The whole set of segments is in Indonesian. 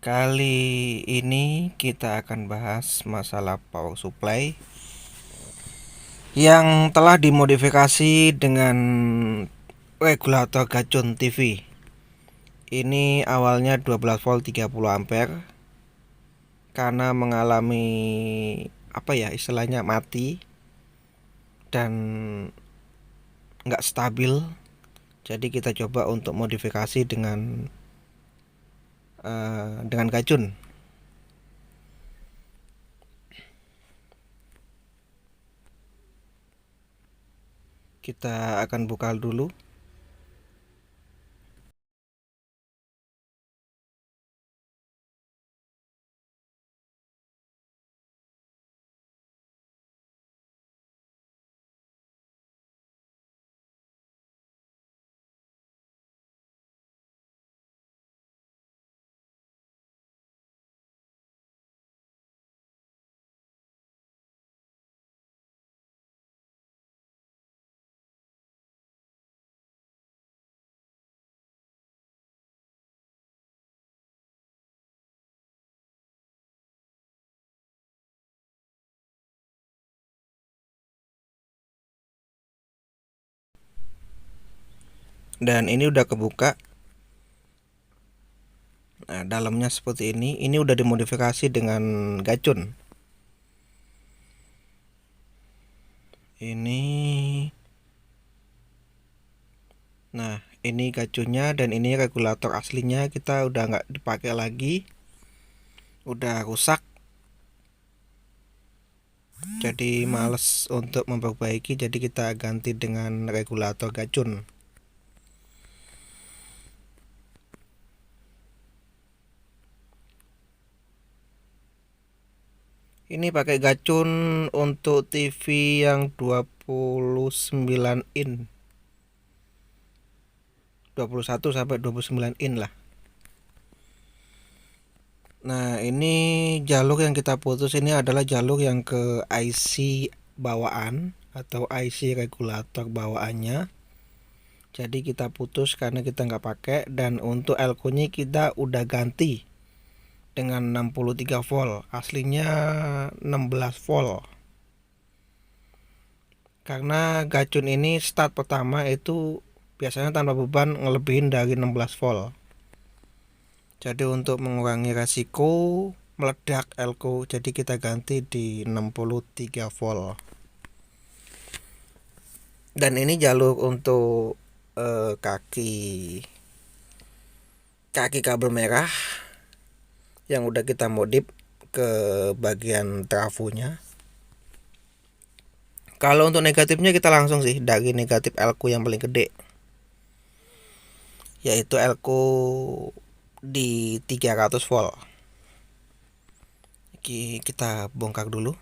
Kali ini kita akan bahas masalah power supply yang telah dimodifikasi dengan regulator gacun TV. Ini awalnya 12 volt 30 ampere karena mengalami istilahnya mati dan nggak stabil. Jadi kita coba untuk modifikasi dengan gacun. Kita akan buka dulu. Dan ini udah kebuka. Nah, dalamnya seperti ini. Ini udah dimodifikasi dengan gacun. Ini. Nah, ini gacunnya dan ini regulator aslinya kita udah nggak dipakai lagi. Udah rusak. Jadi males untuk memperbaiki, jadi kita ganti dengan regulator gacun. Ini pakai gacun untuk TV yang 29 in. 21 sampai 29 in lah. Nah, ini jalur yang kita putus ini adalah jalur yang ke IC bawaan atau IC regulator bawaannya. Jadi kita putus karena kita nggak pakai, dan untuk elko nya kita udah ganti dengan 63 volt. Aslinya 16 volt. Karena gacun ini start pertama itu biasanya tanpa beban ngelebihin dari 16 volt. Jadi untuk mengurangi resiko meledak elko, jadi kita ganti di 63 volt. Dan ini jalur untuk kaki kabel merah yang udah kita modif ke bagian trafonya. Kalau untuk negatifnya kita langsung sih dari negatif elko yang paling gede, yaitu elko di 300 volt. Kita bongkar dulu.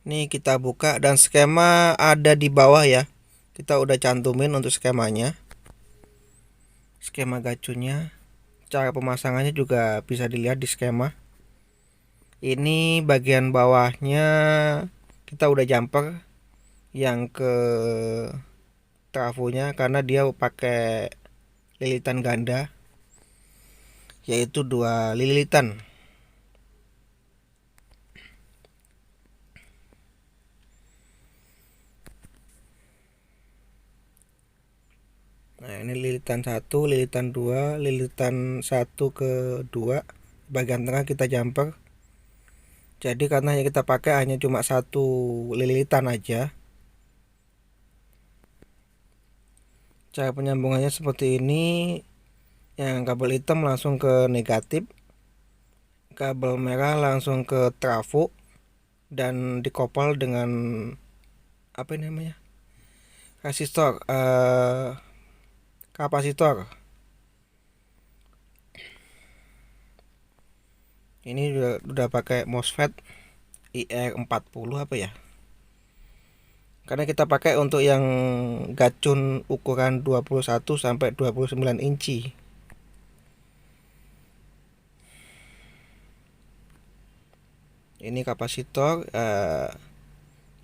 Nih kita buka dan skema ada di bawah ya. Kita udah cantumin untuk skemanya. Skema gacunnya. Cara pemasangannya juga bisa dilihat di skema. Ini bagian bawahnya kita udah jumper yang ke trafonya karena dia pakai lilitan ganda. yaitu 2 lilitan. Nah, ini lilitan 1, lilitan 2, lilitan 1 ke 2, bagian tengah kita jumper. Jadi karena yang kita pakai hanya cuma 1 lilitan aja. Cara penyambungannya seperti ini. Yang kabel hitam langsung ke negatif, kabel merah langsung ke trafo, dan dikopal dengan apa ini namanya, resistor, kapasitor. Ini udah pakai MOSFET IR40 apa ya, karena kita pakai untuk yang gacun ukuran 21 sampai 29 inci. Ini kapasitor,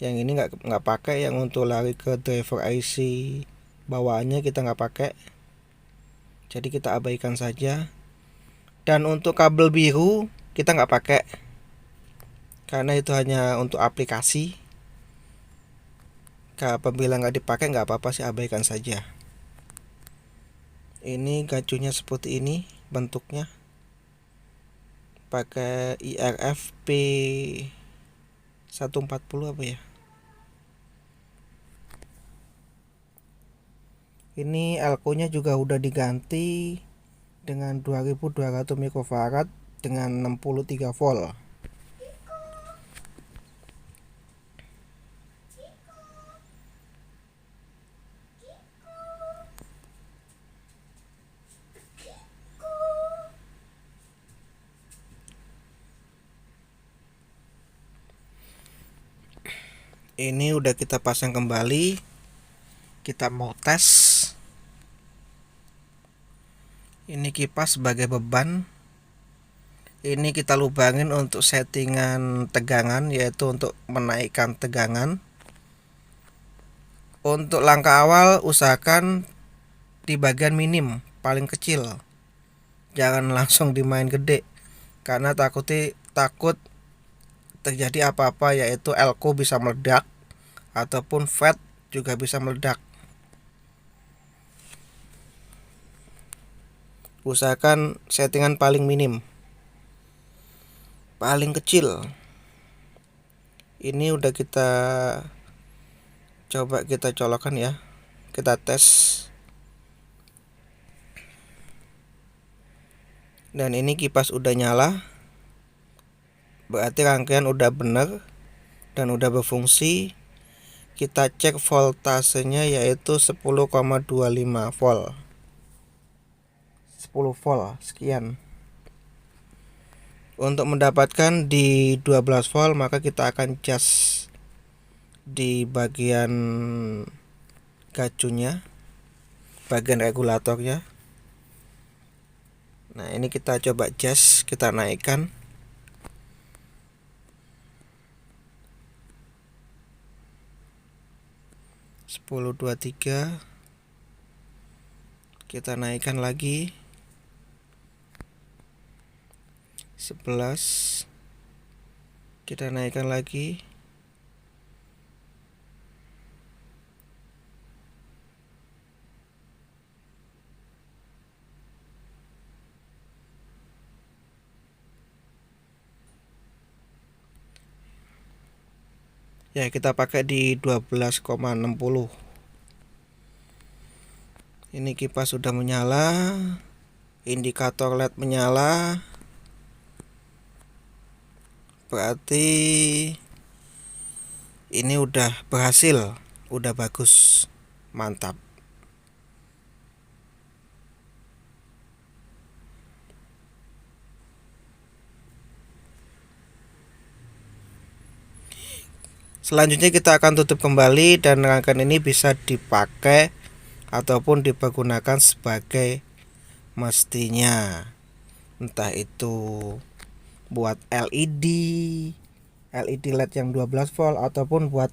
yang ini nggak pakai, yang untuk lari ke driver IC bawaannya kita nggak pakai, jadi kita abaikan saja. Dan untuk kabel biru kita nggak pakai, karena itu hanya untuk aplikasi. Apabila nggak dipakai nggak apa-apa sih, abaikan saja. Ini gacunya seperti ini bentuknya, pakai IRF P140 apa ya. Ini elko-nya juga udah diganti dengan 2200 mikrofarad dengan 63 volt. Ini udah kita pasang kembali, kita mau tes. Ini kipas sebagai beban. Ini kita lubangin untuk settingan tegangan, yaitu untuk menaikkan tegangan. Untuk langkah awal usahakan di bagian minim, paling kecil. Jangan langsung dimain gede, karena takut terjadi apa-apa, yaitu elko bisa meledak ataupun FET juga bisa meledak. Usahakan settingan paling minim, paling kecil. Ini udah kita coba, kita colokkan ya, kita tes. Dan ini kipas udah nyala, berarti rangkaian udah bener dan udah berfungsi. Kita cek voltasenya, yaitu 10,25 volt, 10 volt sekian. Untuk mendapatkan di 12 volt, maka kita akan cas di bagian gacunya, bagian regulatornya. Nah, ini kita coba cas, kita naikkan. Sepuluh 23, kita naikkan lagi 11, kita naikkan lagi 12. Ya, kita pakai di 12,60. Ini kipas sudah menyala, indikator LED menyala, berarti ini udah berhasil, udah bagus, mantap. Selanjutnya kita akan tutup kembali, dan rangkaian ini bisa dipakai ataupun dipergunakan sebagai mestinya, entah itu buat LED LED yang 12 volt, ataupun buat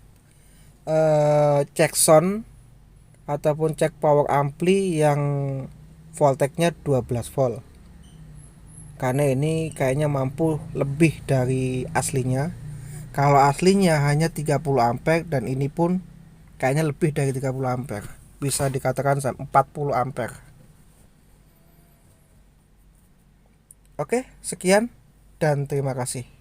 cek sound ataupun cek power ampli yang voltage-nya 12 volt. karena ini kayaknya mampu lebih dari aslinya. Kalau aslinya hanya 30 ampere dan ini pun kayaknya lebih dari 30 ampere, bisa dikatakan 40 ampere. Oke, sekian dan terima kasih.